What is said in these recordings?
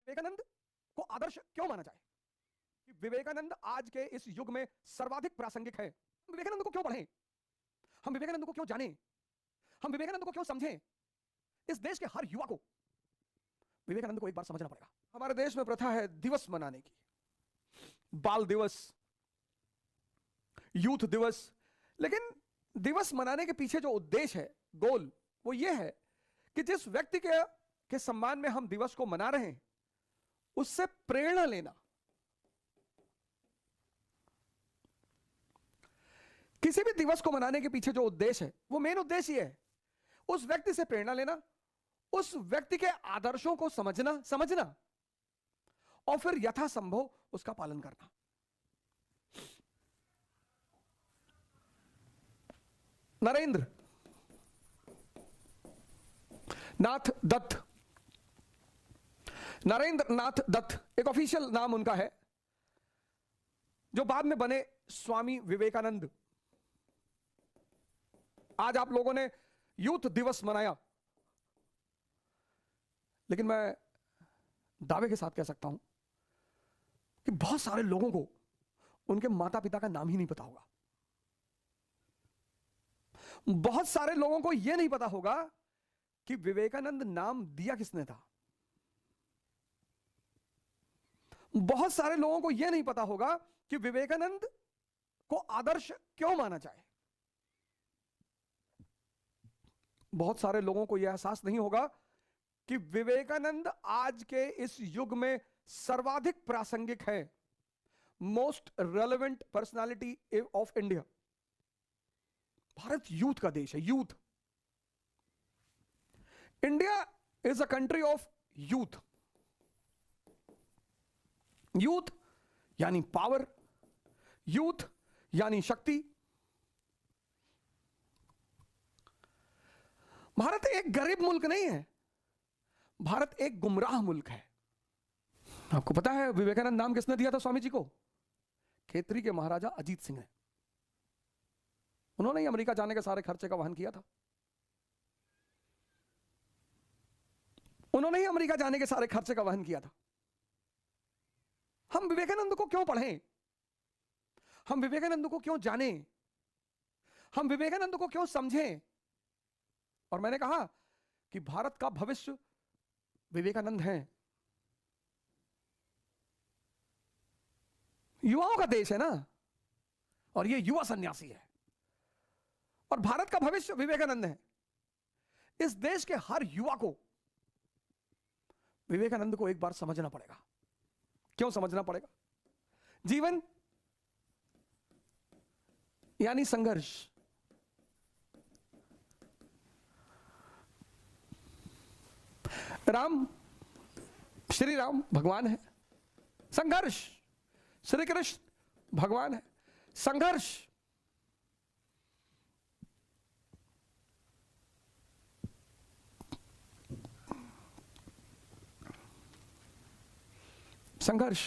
विवेकानंद को आदर्श क्यों माना जाए? कि विवेकानंद आज के इस युग में सर्वाधिक प्रासंगिक है। हम विवेकानंद को क्यों पढ़ें? हम विवेकानंद को क्यों जानें? हम विवेकानंद को क्यों समझें? इस देश के हर युवा को विवेकानंद को एक बार समझना पड़ेगा। हमारे देश में प्रथा है दिवस मनाने की, बाल दिवस, यूथ दिवस, लेकिन दिवस मनाने के पीछे जो उद्देश्य है, गोल, वो ये है कि जिस व्यक्ति के सम्मान में हम दिवस को मना रहे हैं उससे प्रेरणा लेना। किसी भी दिवस को मनाने के पीछे जो उद्देश्य है, वो मेन उद्देश्य ये है, उस व्यक्ति से प्रेरणा लेना, उस व्यक्ति के आदर्शों को समझना और फिर यथासंभव उसका पालन करना। नरेंद्र नाथ दत्त एक ऑफिशियल नाम उनका है, जो बाद में बने स्वामी विवेकानंद। आज आप लोगों ने यूथ दिवस मनाया, लेकिन मैं दावे के साथ कह सकता हूं कि बहुत सारे लोगों को उनके माता पिता का नाम ही नहीं पता होगा। बहुत सारे लोगों को यह नहीं पता होगा कि विवेकानंद नाम दिया किसने था। बहुत सारे लोगों को यह नहीं पता होगा कि विवेकानंद को आदर्श क्यों माना जाए। बहुत सारे लोगों को यह एहसास नहीं होगा कि विवेकानंद आज के इस युग में सर्वाधिक प्रासंगिक है, most relevant personality of India. Bharat youth का देश है, youth. India is a country of youth. Youth यानी पावर, यूथ यानी शक्ति। भारत एक गरीब मुल्क नहीं है, भारत एक गुमराह मुल्क है। आपको पता है विवेकानंद नाम किसने दिया था स्वामी जी को? खेतरी के महाराजा अजीत सिंह ने। उन्होंने ही अमेरिका जाने के सारे खर्चे का वहन किया था। उन्होंने ही अमेरिका जाने के सारे खर्चे का वहन किया था। हम विवेकानंद को क्यों पढ़ें? हम विवेकानंद को क्यों जानें? हम विवेकानंद को क्यों समझें? और मैंने कहा कि भारत का भविष्य विवेकानंद हैं। युवाओं का देश है ना, और ये युवा सन्यासी है, और भारत का भविष्य विवेकानंद है। इस देश के हर युवा को विवेकानंद को एक बार समझना पड़ेगा। क्यों समझना पड़ेगा? जीवन यानी संघर्ष। राम, श्री राम भगवान है, संघर्ष। श्री कृष्ण भगवान है, संघर्ष। संघर्ष,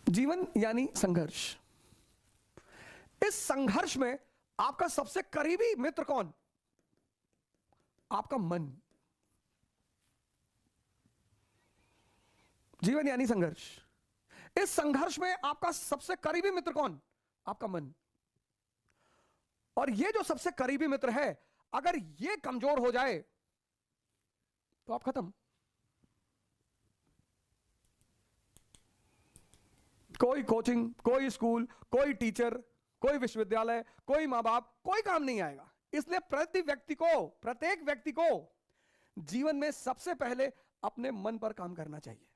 जीवन यानी संघर्ष। इस संघर्ष में आपका सबसे करीबी मित्र कौन? आपका मन। जीवन यानी संघर्ष। इस संघर्ष में आपका सबसे करीबी मित्र कौन? आपका मन। और ये जो सबसे करीबी मित्र है, अगर ये कमजोर हो जाए तो आप खत्म। कोई कोचिंग, कोई स्कूल, कोई टीचर, कोई विश्वविद्यालय, कोई मां बाप, कोई काम नहीं आएगा। इसलिए प्रत्येक व्यक्ति को जीवन में सबसे पहले अपने मन पर काम करना चाहिए,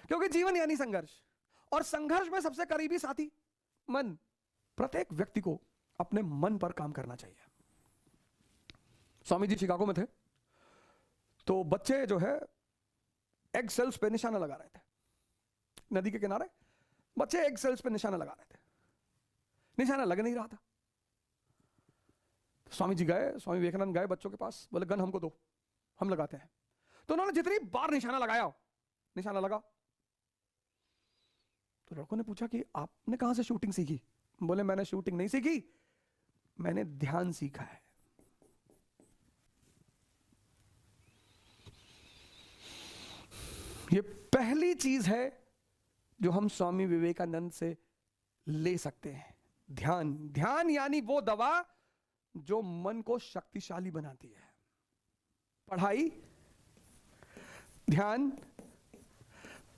क्योंकि जीवन यानी संघर्ष, और संघर्ष में सबसे करीबी साथी मन। प्रत्येक व्यक्ति को अपने मन पर काम करना चाहिए। स्वामी जी शिकागो में थे, तो बच्चे जो है एग सेल्स पे निशाना लगा रहे थे। नदी के किनारे बच्चे एग सेल्स पे निशाना लगा रहे थे, निशाना लग नहीं रहा था। स्वामी जी गए, स्वामी विवेकानंद गए बच्चों के पास, बोले गन हमको दो, हम लगाते हैं। तो उन्होंने जितनी बार निशाना लगाया, निशाना लगा। तो लड़कों ने पूछा कि आपने कहां से शूटिंग सीखी? बोले मैंने शूटिंग नहीं सीखी, मैंने ध्यान सीखा है। ये पहली चीज है जो हम स्वामी विवेकानंद से ले सकते हैं। ध्यान। ध्यान यानी वो दवा जो मन को शक्तिशाली बनाती है। पढ़ाई, ध्यान,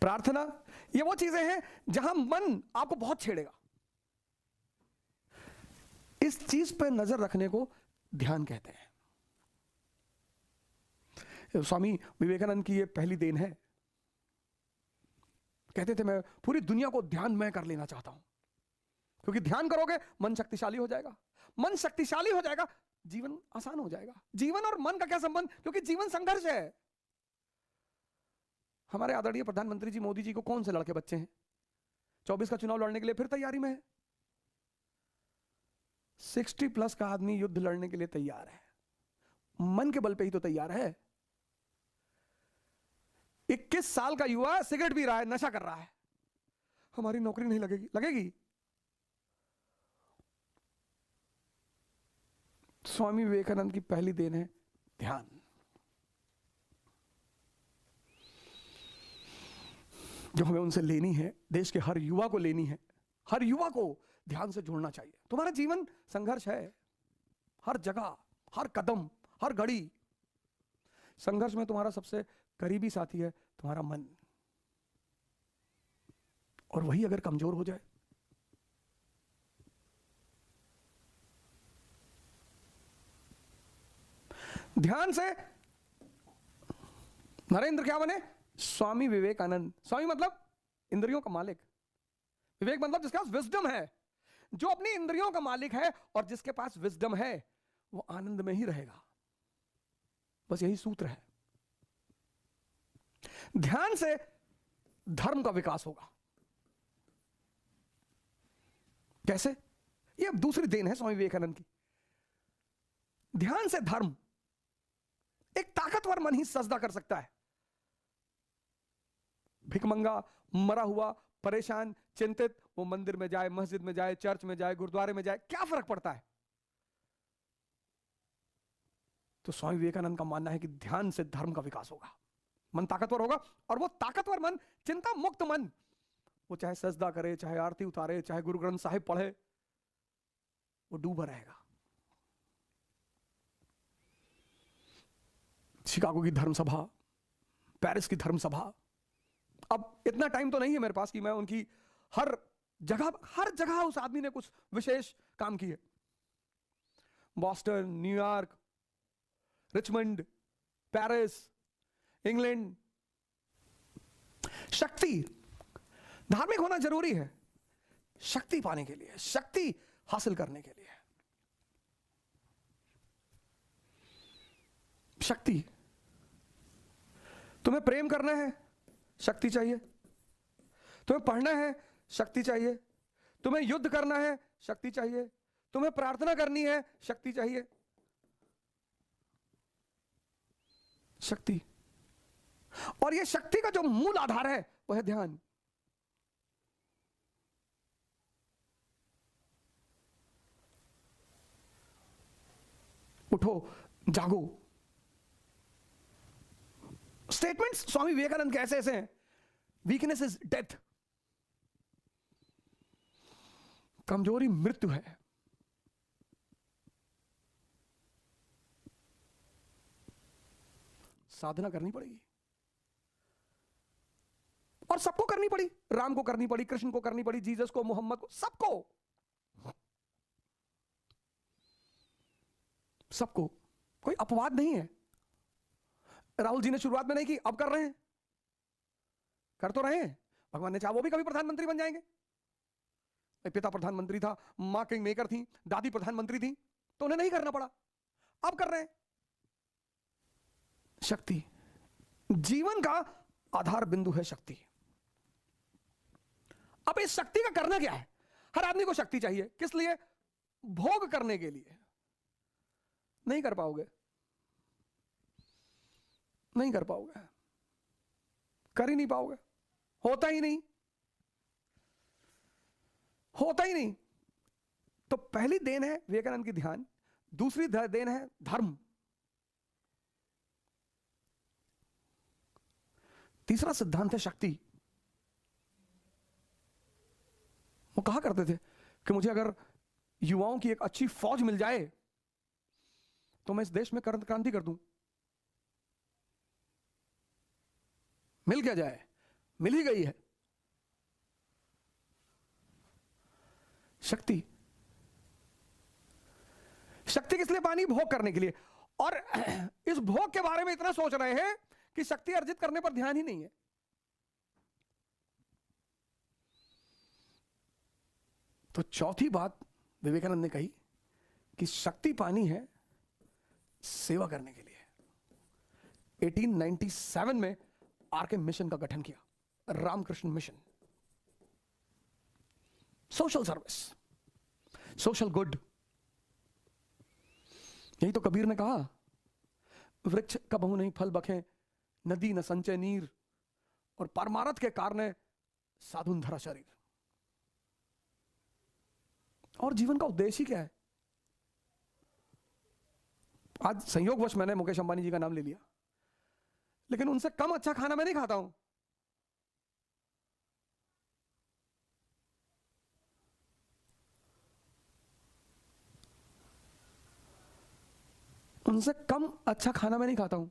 प्रार्थना, ये वो चीजें हैं जहां मन आपको बहुत छेड़ेगा। इस चीज पर नजर रखने को ध्यान कहते हैं। स्वामी विवेकानंद की ये पहली देन है। कहते थे मैं पूरी दुनिया को ध्यान में कर लेना चाहता हूं, क्योंकि ध्यान करोगे मन शक्तिशाली हो जाएगा। मन शक्तिशाली हो जाएगा, जीवन आसान हो जाएगा। जीवन और मन का क्या संबंध? क्योंकि जीवन संघर्ष है। हमारे आदरणीय प्रधानमंत्री जी मोदी जी को कौन से लड़के बच्चे हैं? 24 का चुनाव लड़ने के लिए फिर तैयारी में है। 60+ का आदमी युद्ध लड़ने के लिए तैयार है। मन के बल पे ही तो तैयार है। 21 साल का युवा सिगरेट पी रहा है, नशा कर रहा है। हमारी नौकरी नहीं लगेगी। लगेगी। स्वामी विवेकानंद की पहली देन है ध्यान। जो हमें उनसे लेनी है, देश के हर युवा को लेनी है। हर युवा को ध्यान से जोड़ना चाहिए। तुम्हारा जीवन संघर्ष है, हर जगह, हर कदम, हर घड़ी। संघर्ष में तुम्हारा सबसे करीबी साथी है तुम्हारा मन, और वही अगर कमजोर हो जाए, ध्यान से नरेंद्र क्या बने? स्वामी विवेकानंद। स्वामी मतलब इंद्रियों का मालिक, विवेक मतलब जिसके पास विजडम है। जो अपनी इंद्रियों का मालिक है और जिसके पास विजडम है वो आनंद में ही रहेगा। बस यही सूत्र है। ध्यान से धर्म का विकास होगा। कैसे? ये अब दूसरी देन है स्वामी विवेकानंद की। ध्यान से धर्म। एक ताकतवर मन ही सजदा कर सकता है। भिखमंगा, मरा हुआ, परेशान, चिंतित, वो मंदिर में जाए, मस्जिद में जाए, चर्च में जाए, गुरुद्वारे में जाए, क्या फर्क पड़ता है? तो स्वामी विवेकानंद का मानना है कि ध्यान से धर्म का विकास होगा, मन ताकतवर होगा। और वो ताकतवर मन, चिंता मुक्त मन, वो चाहे सजदा करे, चाहे आरती उतारे, चाहे गुरु ग्रंथ साहिब पढ़े, वो डूबा रहेगा। शिकागो की धर्म सभा, पेरिस की धर्म सभा, अब इतना टाइम तो नहीं है मेरे पास कि मैं उनकी हर जगह उस आदमी ने कुछ विशेष काम किए। Boston, New York, Richmond, Paris, England. शक्ति, धार्मिक होना जरूरी है शक्ति पाने के लिए, शक्ति हासिल करने के लिए। शक्ति, तुम्हें प्रेम करना है, शक्ति चाहिए। तुम्हें पढ़ना है, शक्ति चाहिए। तुम्हें युद्ध करना है, शक्ति चाहिए। तुम्हें प्रार्थना करनी है, शक्ति चाहिए। शक्ति, और यह शक्ति का जो मूल आधार है वह है ध्यान। उठो, जागो। स्टेटमेंट्स स्वामी विवेकानंद के ऐसे ऐसे हैं। वीकनेस इज डेथ, कमजोरी मृत्यु है। साधना करनी पड़ेगी, और सबको करनी पड़ी। राम को करनी पड़ी, कृष्ण को करनी पड़ी, जीसस को, मोहम्मद को, सबको। कोई अपवाद नहीं है। राहुल जी ने शुरुआत में नहीं की, अब कर रहे हैं, कर तो रहे हैं। भगवान ने चाहा वो भी कभी प्रधानमंत्री बन जाएंगे। पिता प्रधानमंत्री था, मां किंग मेकर थी, दादी प्रधानमंत्री थी, तो उन्हें नहीं करना पड़ा, अब कर रहे हैं। शक्ति, जीवन का आधार बिंदु है शक्ति। अब इस शक्ति का करना क्या है? हर आदमी को शक्ति चाहिए। किस लिए? भोग करने के लिए। नहीं कर पाओगे, नहीं कर पाओगे, कर ही नहीं पाओगे, होता ही नहीं, होता ही नहीं। तो पहली देन है विवेकानंद की ध्यान, दूसरी देन है धर्म। तीसरा सिद्धांत है शक्ति। वो कहा करते थे कि मुझे अगर युवाओं की एक अच्छी फौज मिल जाए तो मैं इस देश में क्रांति कर दूं। मिल क्या जाए, मिल ही गई है शक्ति। शक्ति किस लिए पानी? भोग करने के लिए। और इस भोग के बारे में इतना सोच रहे हैं कि शक्ति अर्जित करने पर ध्यान ही नहीं है। तो चौथी बात विवेकानंद ने कही कि शक्ति पानी है सेवा करने के लिए। 1897 में आरके मिशन का गठन किया, Ramakrishna mission. Social service, social good. यही तो कबीर ने कहा, वृक्ष कबहु नहीं फल बखे, नदी न संचय नीर, और परमारथ के कारणे साधुन धरा शरीर। और जीवन का उद्देश्य ही क्या है? आज संयोगवश मैंने मुकेश अंबानी जी का नाम ले लिया, लेकिन उनसे कम अच्छा खाना मैं नहीं खाता हूं। उनसे कम अच्छा खाना मैं नहीं खाता हूं।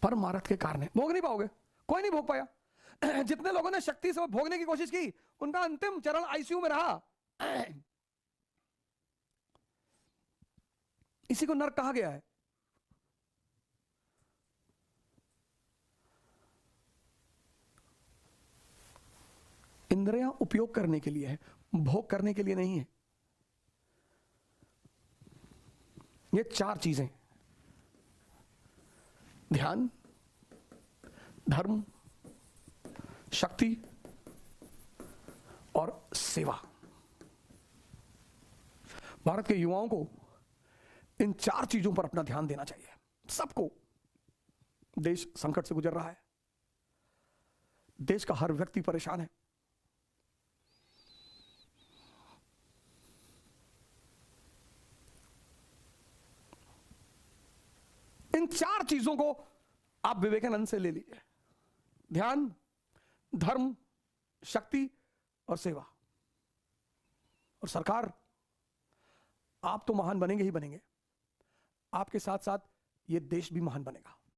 परमारथ के कारण भोग नहीं पाओगे, कोई नहीं भोग पाया। जितने लोगों ने शक्ति से भोगने की कोशिश की, उनका अंतिम चरण आईसीयू में रहा। इसी को नरक कहा गया है। इंद्रियां उपयोग करने के लिए है, भोग करने के लिए नहीं है। ये चार चीजें, ध्यान, धर्म, शक्ति और सेवा। भारत के युवाओं को इन चार चीजों पर अपना ध्यान देना चाहिए। सबको। देश संकट से गुजर रहा है, देश का हर व्यक्ति परेशान है। इन चार चीजों को आप विवेकानंद से ले लीजिए, ध्यान, धर्म, शक्ति और सेवा। और सरकार, आप तो महान बनेंगे ही बनेंगे, आपके साथ साथ ये देश भी महान बनेगा।